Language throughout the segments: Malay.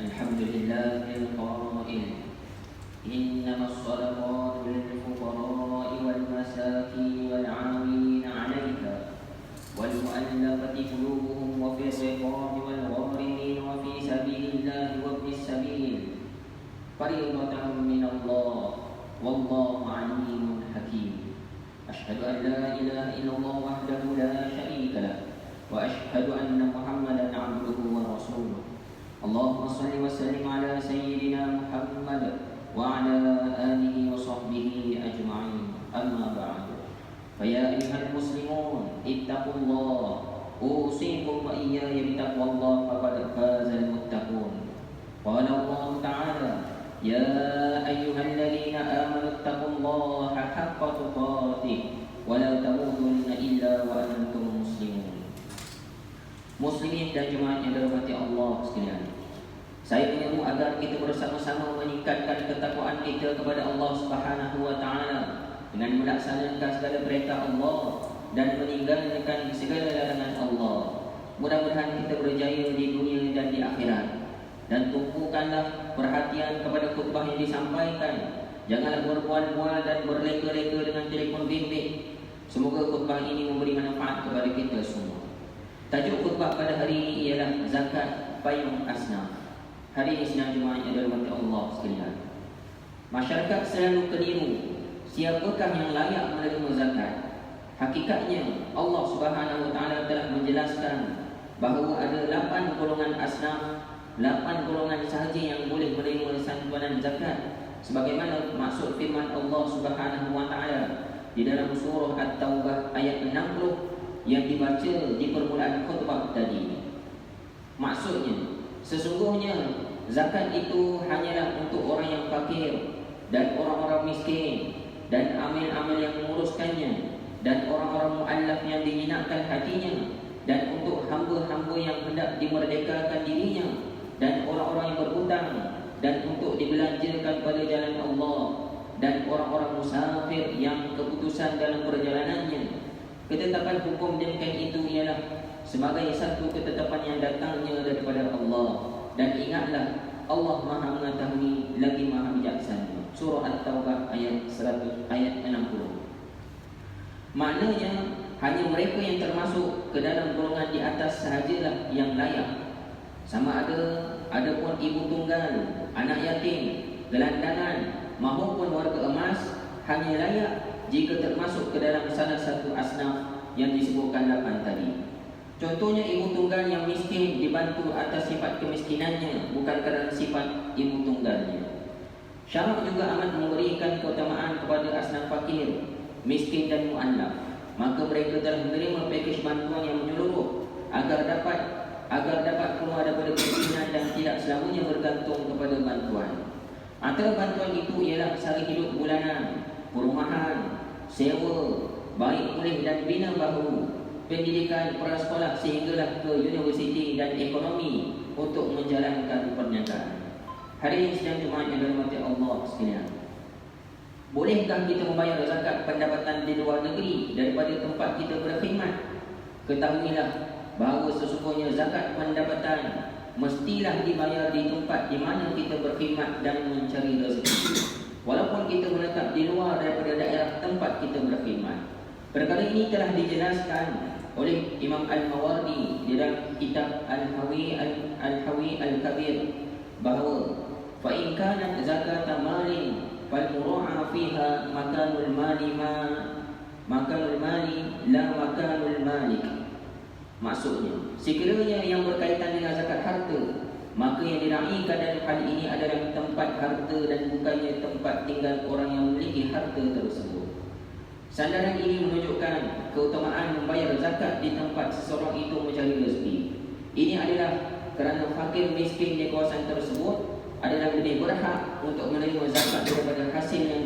الحمد لله القائل إنما الصدقات للفقراء والمساكين والعاملين عليها والمؤلفة قلوبهم وفي الرقاب والغارمين وفي سبيل الله وابن السبيل فريضة من الله والله عليم حكيم. أشهد أن لا إله إلا الله وحده لا شريك له وأشهد أن محمدا عبده ورسوله. اللهم صل وسلم على سيدنا محمد وعلى آله وصحبه أجمعين. أما بعد فيا أيها المسلمون اتقوا الله أوصيكم وإياي بتقوى الله فقد فاز المتقون. قال الله تعالى يا أيها الذين آمنوا اتقوا الله حق تقاته ولا تموتن إلا وأنتم مسلمون. Muslimin dan jemaat yang dirahmati Allah sekalian, saya menyeru agar kita bersama-sama meningkatkan ketakwaan kita kepada Allah Subhanahu wa taala dengan melaksanakan segala perintah Allah dan meninggalkan segala larangan Allah. Mudah-mudahan kita berjaya di dunia dan di akhirat. Dan tumpukanlah perhatian kepada khutbah yang disampaikan. Janganlah berbual-bual dan berleka-leka dengan telefon bimbit. Semoga khutbah ini memberi manfaat kepada kita semua. Tajuk khutbah pada hari ini ialah zakat payung asnaf. Hari ini sidang Jumaat yang dirahmati Allah sekalian, masyarakat selalu keliru siapakah yang layak menerima zakat. Hakikatnya Allah Subhanahu wa taala telah menjelaskan bahawa ada 8 golongan asnaf, 8 golongan sahaja yang boleh menerima santunan zakat, sebagaimana maksud firman Allah Subhanahu wa taala di dalam surah At-Taubah ayat 60 yang dibaca di permulaan khutbah tadi. Maksudnya, sesungguhnya zakat itu hanyalah untuk orang yang fakir dan orang-orang miskin dan amil-amil yang menguruskannya dan orang-orang mu'allaf yang dijinakkan hatinya dan untuk hamba-hamba yang hendak dimerdekakan dirinya dan orang-orang yang berhutang dan untuk dibelanjakan pada jalan Allah dan orang-orang musafir yang keputusan dalam perjalanannya. Ketetapan hukum demikian itu ialah sebagai satu ketetapan yang datangnya daripada Allah. Dan ingatlah, Allah Maha mengetahui lagi Maha bijaksana. Surah At-Taubah ayat 100 ayat 60. Maknanya hanya mereka yang termasuk ke dalam golongan di atas sahajalah yang layak. Sama ada pun ibu tunggal, anak yatim, gelandangan maupun warga emas hanya layak jika termasuk ke dalam salah satu asnaf yang disebutkan 8 tadi. Contohnya ibu tunggal yang miskin dibantu atas sifat kemiskinannya, bukan kerana sifat ibu tunggalnya. Syarak juga amat memberikan keutamaan kepada asnaf fakir, miskin dan mu'allaf. Maka mereka telah menerima pakej bantuan yang menyeluruh agar dapat keluar daripada kemiskinan dan tidak selamanya bergantung kepada bantuan. Antara bantuan itu ialah sara hidup bulanan, perumahan, sewa, baik kuliah dan bina bahu, pendidikan prasekolah sehinggalah ke universiti dan ekonomi untuk menjalankan perniagaan. Hari ini sidang Jumaat yang dirahmati Allah sekalian, bolehkah kita membayar zakat pendapatan di luar negeri daripada tempat kita berkhidmat? Ketahuilah bahawa sesungguhnya zakat pendapatan mestilah dibayar di tempat di mana kita berkhidmat dan mencari rezeki, walaupun kita menetap di luar daripada daerah tempat kita berkhidmat. Perkara ini telah dijelaskan oleh Imam Al-Mawardi di dalam kitab Al-Hawi Al-Kabir bahawa fa in kanat zakata malin fal mura'a fiha makanul mali la makanul malik. Maksudnya, sekiranya yang berkaitan dengan zakat harta, maka yang diraikan dalam hal ini adalah tempat harta dan bukannya tempat tinggal orang yang memiliki harta tersebut. Sandaran ini menunjukkan keutamaan membayar zakat di tempat seseorang itu mencari rezeki. Ini adalah kerana fakir miskin di kawasan tersebut adalah lebih berhak untuk menerima zakat daripada hasil yang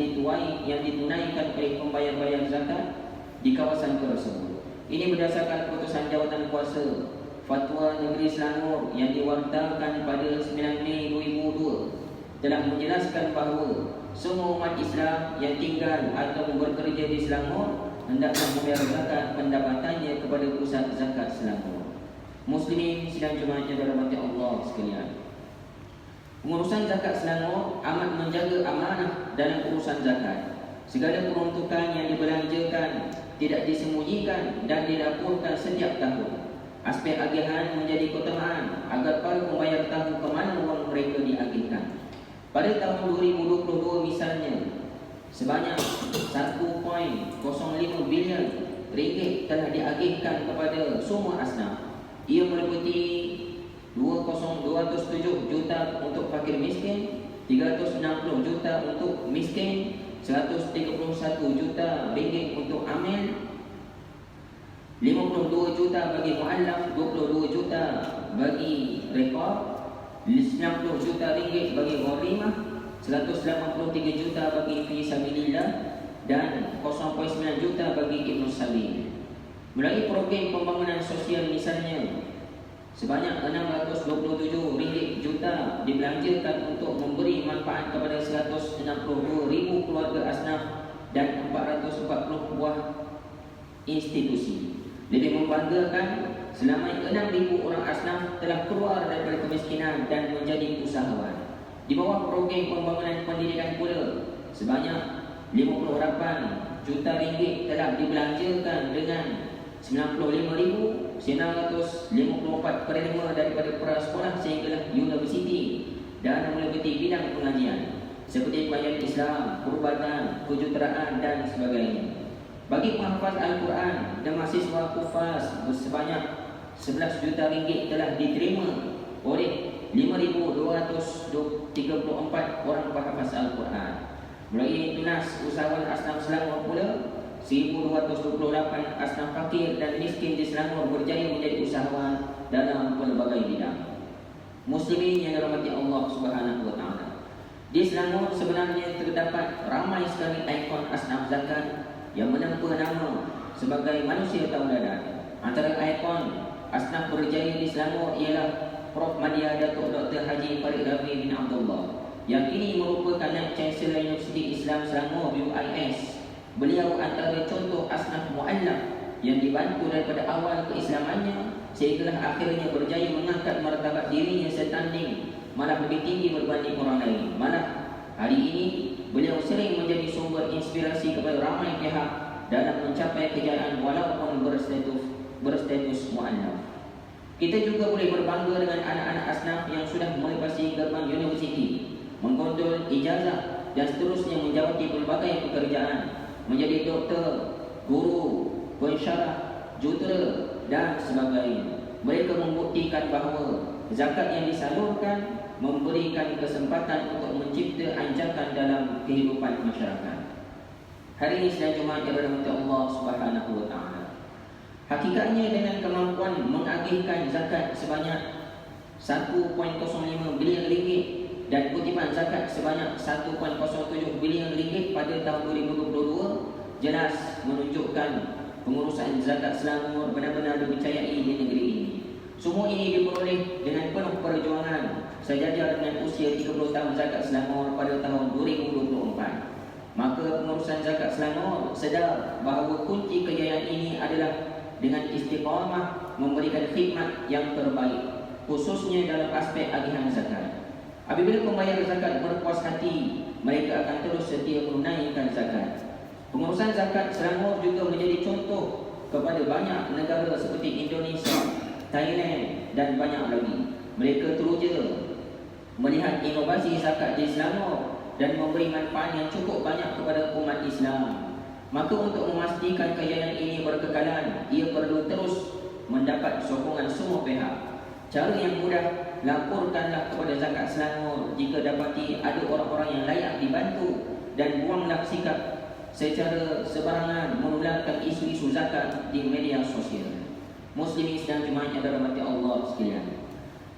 ditunaikan oleh pembayar-bayar zakat di kawasan tersebut. Ini berdasarkan keputusan Jawatan Kuasa Fatwa Negeri Selangor yang diwartakan pada 9 Mei 2002 telah menjelaskan bahawa semua umat Islam yang tinggal atau bekerja di Selangor hendaklah membayar zakat pendapatannya kepada pusat zakat Selangor. Muslimin sidang Jumaat yang dirahmati Allah sekalian, Pengurusan zakat Selangor amat menjaga amanah dalam urusan zakat. Segala peruntukan yang dibelanjakan tidak disembunyikan dan dilaporkan setiap tahun. Aspek agihan menjadi keutamaan agar para pembayar tahu ke mana wang mereka diagihkan. Pada tahun 2022 misalnya, sebanyak 1.05 bilion ringgit telah diagihkan kepada semua asnaf. Ia meliputi 207 juta untuk fakir miskin, 360 juta untuk miskin, 131 juta ringgit untuk amil, 52 juta bagi mu'allaf, 22 juta bagi rekod, 90 juta ringgit bagi gharimah, 183 juta bagi fi sabilillah dan 0.9 juta bagi ibnu sabil. Melalui program pembangunan sosial misalnya, sebanyak 627 juta dibelanjakan untuk memberi manfaat kepada 162,000 keluarga asnaf dan 440 buah institusi. Lebih membanggakan, selama 6,000 orang asnaf telah keluar daripada kemiskinan dan menjadi usahawan. Di bawah program pembangunan pendidikan pula, sebanyak 58 juta ringgit telah dibelanjakan dengan 95,954 penerima daripada prasekolah sehinggalah universiti dan meliputi bidang pengajian seperti pengajian Islam, perubatan, kejuruteraan dan sebagainya. Bagi penghafaz Al-Quran dan mahasiswa kufas sebanyak 11 juta ringgit telah diterima oleh 5,234 orang penghafaz Al-Quran. Melalui tunas usahawan asnaf Selangor pula, 1,228 asnaf fakir dan miskin di Selangor berjaya menjadi usahawan dalam pelbagai bidang. Muslimin yang dirahmati Allah Subhanahu wa taala. Di Selangor sebenarnya terdapat ramai sekali ikon asnaf zakat yang menempuh nama sebagai manusia tauladan. Antara ikon asnaf berjaya di Selangor ialah Prof. Madya Datuk Dr. Haji Farid Rafi bin Abdullah yang kini merupakan Chancellor Universiti Islam Selangor UIS. Beliau antara contoh asnaf mu'allaf yang dibantu daripada awal keislamannya sehinggalah akhirnya berjaya mengangkat martabat dirinya setanding, malah lebih tinggi berbanding orang lain. Malah hari ini beliau sering menjadi sumber inspirasi kepada ramai pihak dalam mencapai kejayaan walaupun berstatus mu'allaf. Kita juga boleh berbangga dengan anak-anak asnaf yang sudah melewati gerbang universiti, menggondol ijazah dan seterusnya menjawati pelbagai pekerjaan, menjadi doktor, guru, pensyarah, jutera dan sebagainya. Mereka membuktikan bahawa zakat yang disalurkan memberikan kesempatan untuk mencipta anjakan dalam kehidupan masyarakat. Hari ini sedang Jumaat yang dirahmati Allah Subhanahu wa taala. Hakikatnya dengan kemampuan mengagihkan zakat sebanyak 1.05 bilion ringgit dan kutipan zakat sebanyak 1.07 bilion ringgit pada tahun 2022 jelas menunjukkan pengurusan zakat Selangor benar-benar dipercayai di negeri ini. Semua ini diperoleh dengan penuh perjuangan sejajar dengan usia 30 tahun zakat Selangor pada tahun 2024. Maka pengurusan zakat Selangor sedar bahawa kunci kejayaan ini adalah dengan istiqamah memberikan khidmat yang terbaik, khususnya dalam aspek agihan zakat. Apabila pembayar zakat berpuas hati, mereka akan terus setia menunaikan zakat. Pengurusan zakat Selangor juga menjadi contoh kepada banyak negara seperti Indonesia, Thailand dan banyak lagi. Mereka teruja melihat inovasi zakat di Selangor dan memberi manfaat yang cukup banyak kepada umat Islam. Maka untuk memastikan kejayaan ini berkekalan, ia perlu terus mendapat sokongan semua pihak. Cara yang mudah, laporkanlah kepada zakat Selangor jika dapati ada orang-orang yang layak dibantu dan buanglah sikap secara sebarangan menularkan isu-isu zakat di media sosial. Muslimin dan Jumaat yang dirahmati Allah sekalian.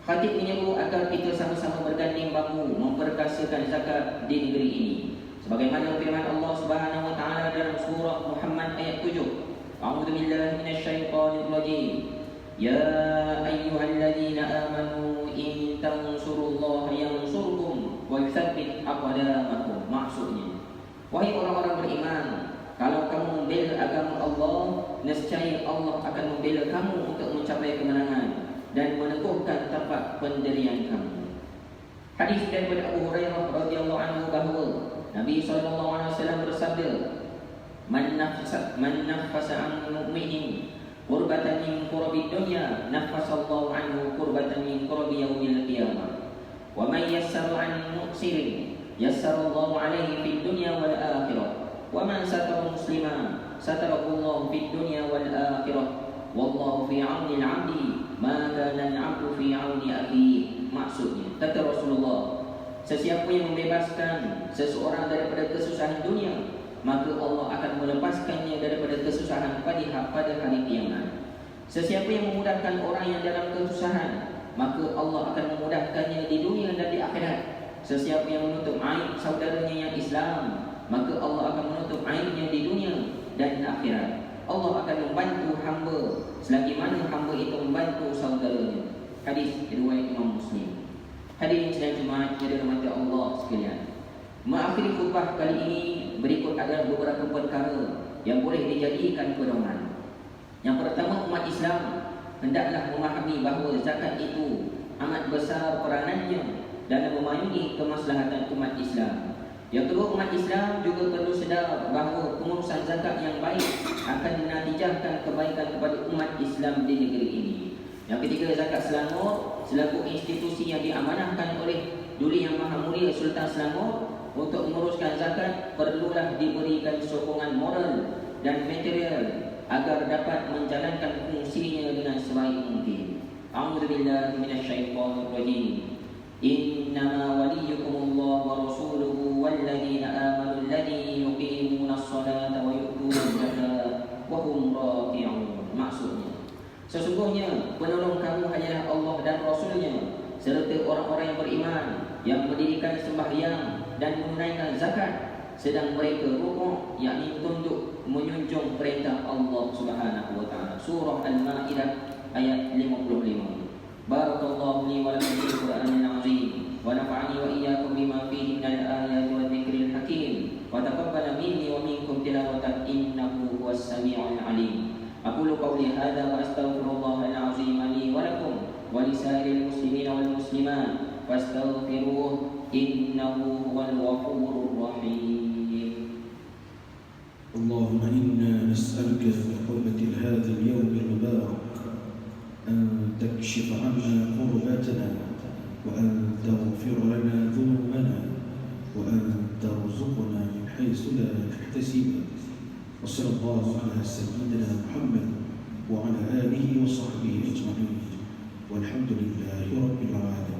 Khatib menyeru agar kita sama-sama berganding bahu memperkasakan zakat di negeri ini. Sebagaimana firman Allah Subhanahu wa taala dalam surah Muhammad ayat 7. A'udzu billahi minasyaitonir rajim. Ya ayyuhalladzina amanu in tansurullaha yansurkum wa yutsabbit aqdamakum. Maksudnya, wahai orang-orang beriman, kalau kamu membela agama Allah, nescaya Allah akan membela kamu untuk mencapai kemenangan dan meneguhkan tempat pendirian kamu. Hadis daripada Abu Hurairah radhiyallahu anhu bahawa Nabi SAW bersabda, Man nafasa an mu'minin qurbatan min qurbi dunya, nafasallahu anhu qurbatan min qurbi yaumil qiyamah. Wa man yassara an mu'sirin, yassarallahu alaihi fid dunya wal akhirah. Wa man satara musliman, satarallahu fid dunya wal akhirah. Wallahu fi 'auni al-'abdi ma kana al-'abdu fi 'auni akhihi. Maksudnya, kata Rasulullah, sesiapa yang membebaskan seseorang daripada kesusahan dunia, maka Allah akan melepaskannya daripada kesusahan pada hari kiamat. Sesiapa yang memudahkan orang yang dalam kesusahan, maka Allah akan memudahkannya di dunia dan di akhirat. Sesiapa yang menutup aib saudaranya yang Islam, maka Allah akan menutup aibnya di dunia dan akhirat. Allah akan membantu hamba selagi mana hamba itu membantu saudaranya. Hadis riwayat Imam Muslim. Hadirin sidang Jumaat yang dirahmati Allah sekalian, mengakhiri khutbah kali ini berikut adalah beberapa perkara yang boleh dijadikan pedoman. Yang pertama, umat Islam hendaklah memahami bahawa zakat itu amat besar peranannya dalam memayungi kemaslahatan umat Islam. Yang kedua, umat Islam juga perlu sedar bahawa pengurusan zakat yang baik akan menatijahkan kebaikan kepada umat Islam di negeri ini. Yang ketiga, zakat Selangor selaku institusi yang diamanahkan oleh Duli Yang Maha Mulia Sultan Selangor untuk menguruskan zakat perlulah diberikan sokongan moral dan material agar dapat menjalankan fungsinya dengan sebaik mungkin. A'udzubillahi minasyaitonir rajim. Innama waliyukumullah wa rasuluhu walladzina amanu alladzi yuqimunas salata wa yu'tunaz zakata wa hum raki'un. Maksudnya, sesungguhnya penolong kamu hanyalah Allah dan Rasulnya serta orang-orang yang beriman yang mendirikan sembahyang dan menunaikan zakat sedang mereka rukuk, yakni tunduk menjunjung perintah Allah Subhanahu wa taala. Surah Al-Maidah ayat 55. Barakallahu li wa lakum fil Qur'anil 'azim wa nafa'ani wa iyyakum bima fihi minal ayati wa dzikril hakim wa taqabbala minni wa minkum tilawatan innahu huwas samiul 'alim. Aqulu qawli hadza wa astaghfirullahal 'azim li wa lakum wa lisairil muslimina wal muslimat fastaghfiruhu innahu huwal ghafurur rahim. اللهم إنا نسألك بحرمة هذا اليوم المبارك أن تكشف عنا كرباتنا وأن تغفر لنا ذنوبنا وأن ترزقنا من حيث لا نحتسب. وصلى الله على سيدنا محمد وعلى آله وصحبه أجمعين والحمد لله رب العالمين.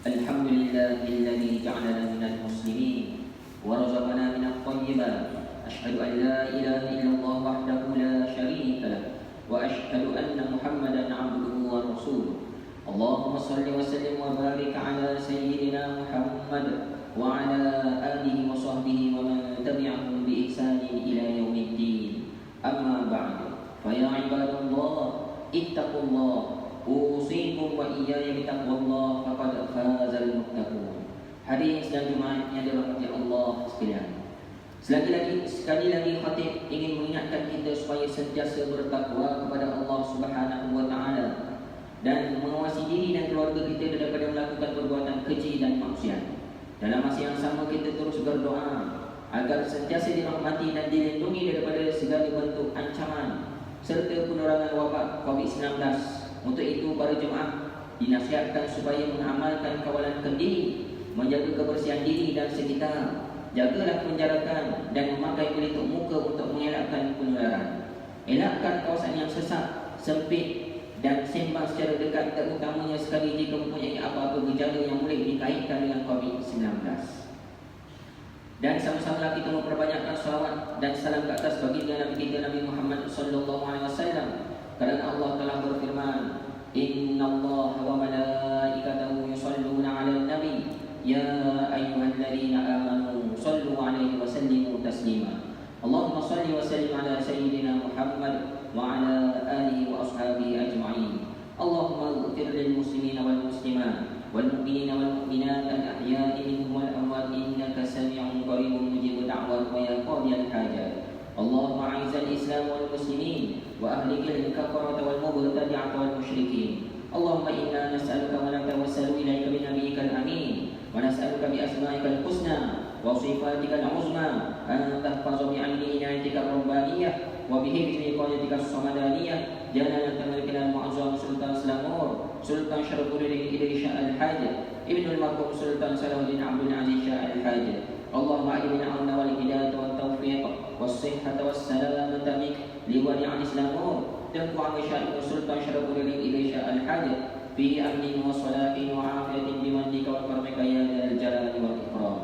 Alhamdulillahilladzi ja'alana minal muslimin wa razaqana minat thayyibat. Asyhadu an la ilaha illallah wahdahu la syarika lah wa asyhadu anna Muhammadan 'abduhu wa rasuluh. Allahumma shalli wa sallim wa barik ala sayyidina Muhammad wa ala alihi wa sahbihi wa man tabi'ahum bi ihsanin ila yaumiddin. Amma ba'du. Fa ya ibadallah ittaqullah usikum wa iyaya bitaqwallah faqad fazal muttaqun. Hadirin sidang Jumaat yang dirahmati Allah sekalian, sekali lagi khatib ingin mengingatkan kita supaya sentiasa bertakwa kepada Allah Subhanahu wa taala dan mengawasi diri dan keluarga kita daripada melakukan perbuatan keji dan maksiat. Dalam masa yang sama kita terus berdoa agar sentiasa dirahmati dan dilindungi daripada segala bentuk ancaman serta penerangan wabak COVID-19. Untuk itu para jemaah dinasihatkan supaya mengamalkan kawalan diri, menjaga kebersihan diri dan sekitar, jagalah penjarakan dan memakai pelitup muka untuk mengelakkan penularan. Elakkan kawasan yang sesak, sempit dan sembang secara dekat, terutamanya sekali jika mempunyai apa-apa gejala yang boleh dikaitkan dengan COVID-19. Dan sama-sama kita memperbanyakkan salawat dan salam ke atas baginda Nabi kita Nabi Muhammad sallallahu alaihi wasallam. Karena Allah telah berfirman, Innallaha wa malaikatahu yusalluna 'alan nabi ya ayyuhalladzina amanu sallu 'alaihi wa sallimu taslima. Allahumma salli wa sallim ala sayyidina Muhammad wa ala alihi wa ashabihi ajma'in. Allahumma ighfir lil muslimina wal muslimat wal mu'minina wal mu'minat al ahya'i minhum wal amwat innaka sami'un qaribun mujibud da'wat wa ya qadiyal hajat. اللهم أعز الإسلام والمسلمين وأهلك الكفرة والمبتدعة والمشركين. اللهم إنا نسألك ونتوسل إليك بنبيك الأمين ونسألك بأسمائك الحسنى وصفاتك العظمى أن تحفظ بعين عنايتك الربانية وبحفظ وقايتك الصمدانية جلالة ملكنا المعظم سلطان سلامور سلطان شرف إليه شاء الحاج ابن المرحوم سلطان صلاح الدين عبد العزيز شاء الحاج. اللهم أجب العون والهداية والتوفيق والصحة والسلامة منك لولي عن سلامور تنفع مشايخ سلطان شرف إليه شاء الحاج في أمن وصلاح وعافية بمنك وكرمك يا ذا الجلال والإكرام.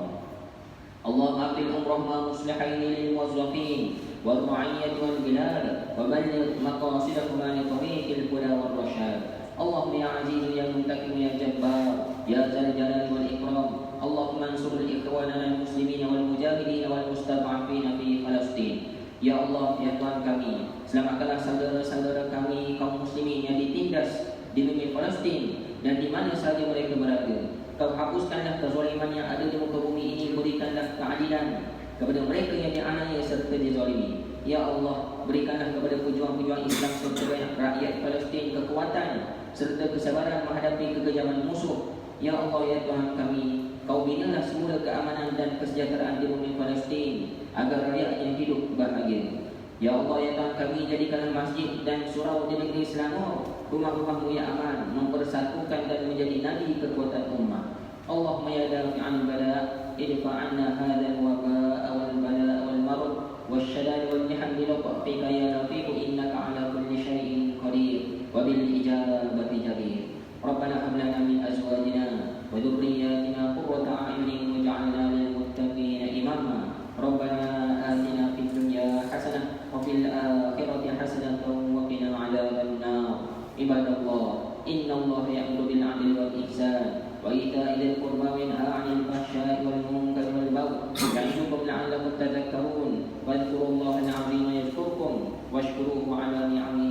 اللهم أقل أمرهما مصلحين للموظفين والرعية والبلاد وبلغ مقاصدهما لطريق الهدى والرشاد. اللهم يا عزيز يا منتقم يا جبار يا ذا الجلال والإكرام. اللهم انصر إخواننا المسلمين والمجاهدين والمستضعفين في فلسطين. Ya Allah, ya Tuhan kami, selamatkanlah saudara-saudara kami kaum muslimin yang ditindas di bumi Palestin dan di mana saja mereka berada. Kau hapuskanlah kezaliman yang ada di muka bumi ini, berikanlah keadilan kepada mereka yang dianiaya serta dizalimi. Ya Allah, berikanlah kepada pejuang-pejuang Islam serta rakyat Palestin kekuatan serta kesabaran menghadapi kekejaman musuh. Ya Allah, ya Tuhan kami, Kau binalah semula keamanan dan kesejahteraan di bumi Palestin agar rakyatnya hidup bahagia. Ya Allah, ya Tuhan kami, jadikanlah masjid dan surau di negeri Selangor rumah-rumahmu yang aman, mempersatukan dan menjadi nadi kekuatan ummah. Allahumma ya dafi'an bala idfa' anna hadzal waba'a wal bala' wal marad wasyadad wal nihan bi lutfika ya latif innaka ala kulli syai'in qadir wa bil ijabati jadir. Rabbana hab lana min azwajina wa dhurriyyatina qurrata a'yunin waj'alna lil muttaqina imama. Rabbana atina fid dunya hasanah wa fil akhirati hasanatan wa qina 'adzaban nar. Ibadallah, innallaha ya'muru bil 'adli wal ihsan wa ita'i dzil qurba wa yanha 'anil fahsya'i wal munkari wal baghi ya'idukum la'allakum tadhakkarun. Wadhkurullaha al-'azima yadhkurkum washkuruhu 'ala ni'amihi